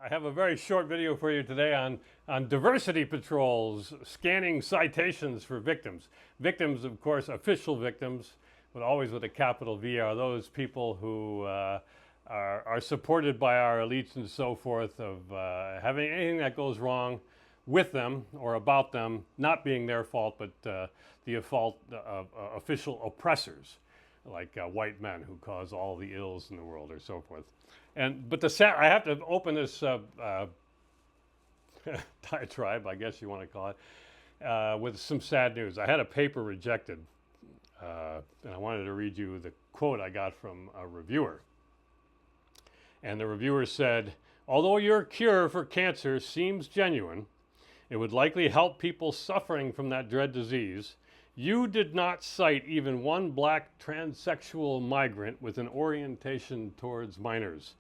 I have a very short video for you today on diversity patrols, scanning citations for victims. Victims, of course, official victims, but always with a capital V, are those people who are supported by our elites and so forth of having anything that goes wrong with them or about them not being their fault, but the fault of official oppressors, like white men who cause all the ills in the world or so forth. But I have to open this diatribe, I guess you want to call it, with some sad news. I had a paper rejected, and I wanted to read you the quote I got from a reviewer. And the reviewer said, "Although your cure for cancer seems genuine, it would likely help people suffering from that dread disease. You did not cite even one black transsexual migrant with an orientation towards minors.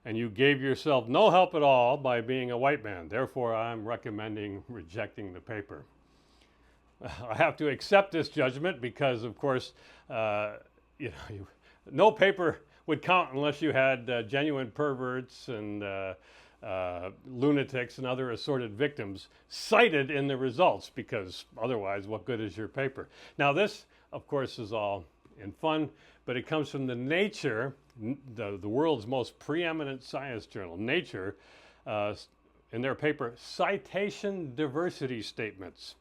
And you gave yourself no help at all by being a white man. Therefore, I'm recommending rejecting the paper." I have to accept this judgment because, of course, no paper would count unless you had genuine perverts and lunatics and other assorted victims cited in the results, because otherwise, what good is your paper? Now, this, of course, is all in fun, but it comes from the Nature, the world's most preeminent science journal, Nature, in their paper, Citation Diversity Statements.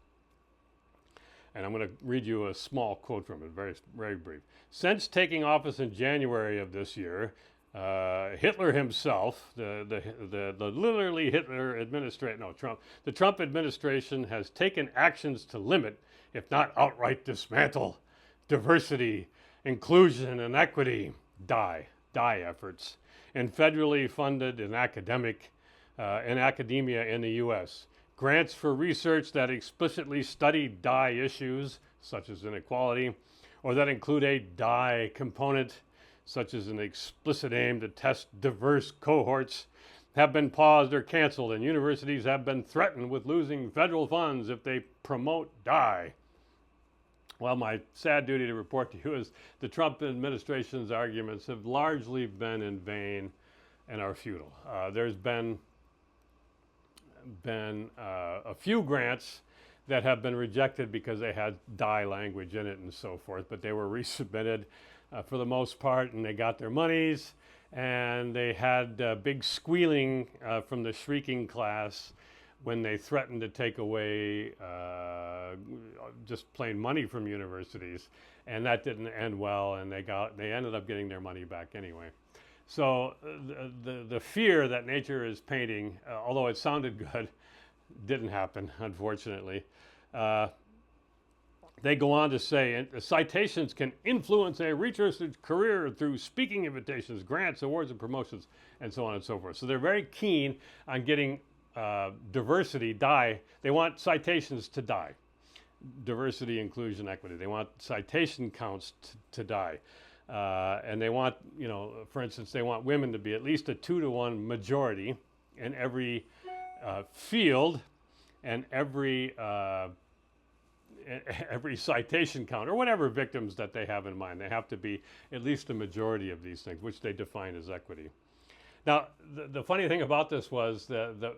And I'm going to read you a small quote from it, very, very brief. "Since taking office in January of this year, Hitler himself, the literally Hitler administration, no, Trump, the Trump administration has taken actions to limit, if not outright dismantle, diversity, inclusion, and equity, DIE efforts, in federally funded and academia in the U.S. Grants for research that explicitly study DIE issues, such as inequality, or that include a DIE component, such as an explicit aim to test diverse cohorts, have been paused or canceled, and universities have been threatened with losing federal funds if they promote DIE. Well, my sad duty to report to you is the Trump administration's arguments have largely been in vain and are futile. There's been a few grants that have been rejected because they had DIE language in it and so forth, but they were resubmitted for the most part, and they got their monies, and they had big squealing from the shrieking class when they threatened to take away just plain money from universities, and that didn't end well, and they ended up getting their money back anyway. So the fear that Nature is painting, although it sounded good, didn't happen, unfortunately. They go on to say, citations can influence a researcher's career through speaking invitations, grants, awards, and promotions, and so on and so forth. So they're very keen on getting diversity, DIE. They want citations to DIE. Diversity, inclusion, equity. They want citation counts to DIE. And they want, for instance, they want women to be at least a 2-to-1 majority in every field and every citation count, or whatever victims that they have in mind. They have to be at least a majority of these things, which they define as equity. Now, the funny thing about this was the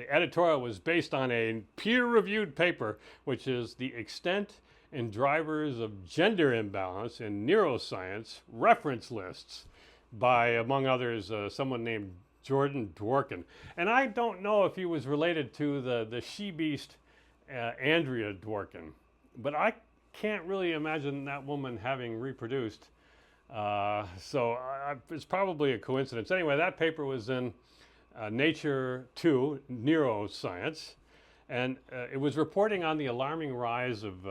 editorial was based on a peer-reviewed paper, which is "The Extent and Drivers of Gender Imbalance in Neuroscience Reference Lists" by, among others, someone named Jordan Dworkin. And I don't know if he was related to the she-beast Andrea Dworkin, but I can't really imagine that woman having reproduced. It's probably a coincidence. Anyway, that paper was in Nature 2, Neuroscience, and it was reporting on the alarming rise of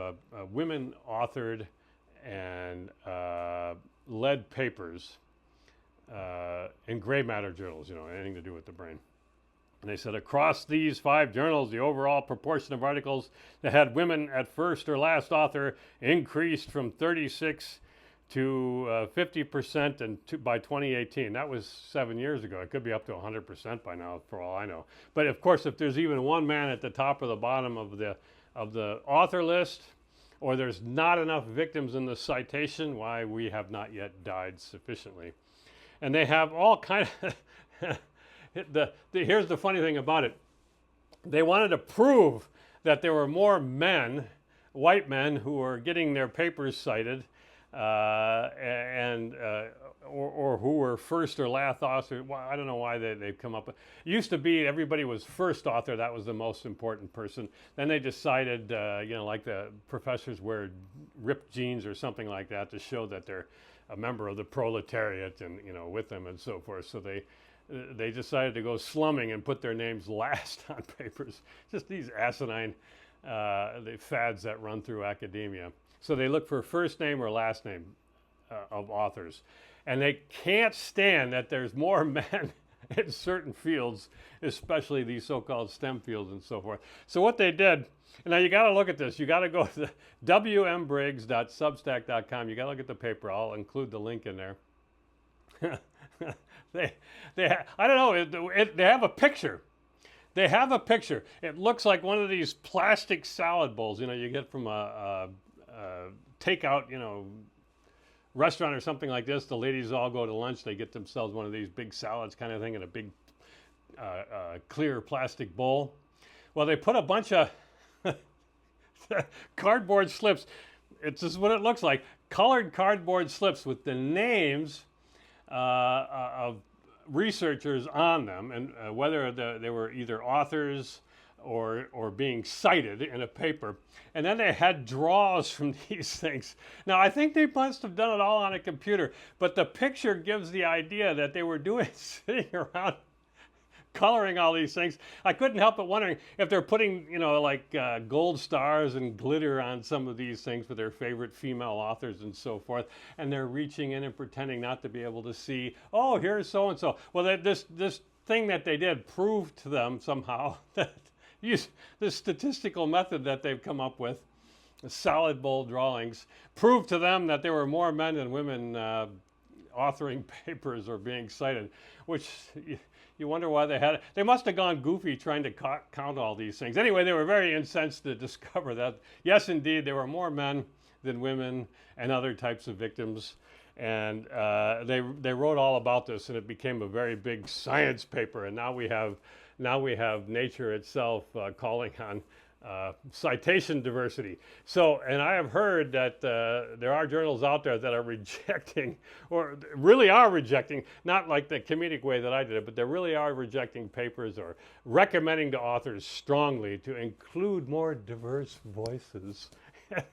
women-authored and led papers in gray matter journals, anything to do with the brain. And they said across these 5 journals, the overall proportion of articles that had women at first or last author increased from 36 to 50% by 2018. That was 7 years ago. It could be up to 100% by now, for all I know. But of course, if there's even one man at the top or the bottom of the author list, or there's not enough victims in the citation, why, we have not yet died sufficiently. And they have all kind of Here's the funny thing about it. They wanted to prove that there were more men, white men, who were getting their papers cited, or who were first or last author. Well, I don't know why they've come up with. It used to be everybody was first author. That was the most important person. Then they decided, like the professors wear ripped jeans or something like that to show that they're a member of the proletariat and, with them and so forth. So they decided to go slumming and put their names last on papers. Just these asinine the fads that run through academia. So they look for first name or last name of authors. And they can't stand that there's more men in certain fields, especially these so-called STEM fields and so forth. So what they did, and now you got to look at this. You got to go to wmbriggs.substack.com. You got to look at the paper. I'll include the link in there. I don't know. They have a picture. They have a picture. It looks like one of these plastic salad bowls, you get from a takeout, restaurant or something like this. The ladies all go to lunch. They get themselves one of these big salads kind of thing in a big clear plastic bowl. Well, they put a bunch of cardboard slips. It's just what it looks like. Colored cardboard slips with the names of researchers on them, and whether they were either authors or being cited in a paper. And then they had draws from these things. Now, I think they must have done it all on a computer, but the picture gives the idea that they were sitting around coloring all these things. I couldn't help but wondering if they're putting, gold stars and glitter on some of these things for their favorite female authors and so forth, and they're reaching in and pretending not to be able to see, oh, here's so-and-so. Well, this thing that they did proved to them somehow that use this statistical method that they've come up with, the salad bowl drawings, proved to them that there were more men than women authoring papers or being cited, which you wonder why they had it. They must have gone goofy trying to count all these things. Anyway, they were very incensed to discover that, yes, indeed, there were more men than women and other types of victims. And they wrote all about this, and it became a very big science paper. And now we have Nature itself calling on citation diversity. So, and I have heard that there are journals out there that are rejecting, or really are rejecting, not like the comedic way that I did it, but they really are rejecting papers or recommending to authors strongly to include more diverse voices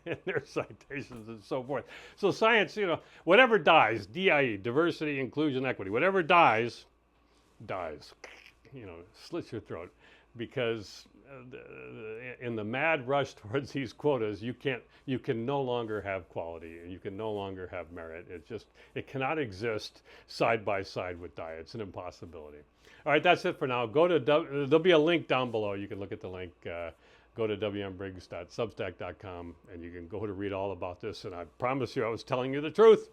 in their citations and so forth. So science, whatever dies, DIE, diversity, inclusion, equity, whatever dies, slits your throat, because in the mad rush towards these quotas, you can no longer have quality, and you can no longer have merit. It cannot exist side by side with diet. It's an impossibility. All right, that's it for now. There'll be a link down below. You can look at the link. Go to wmbriggs.substack.com, and you can go to read all about this. And I promise you, I was telling you the truth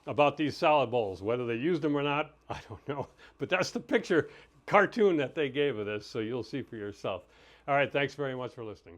about these salad bowls. Whether they used them or not, I don't know. But that's the cartoon that they gave of this, so you'll see for yourself. All right, thanks very much for listening.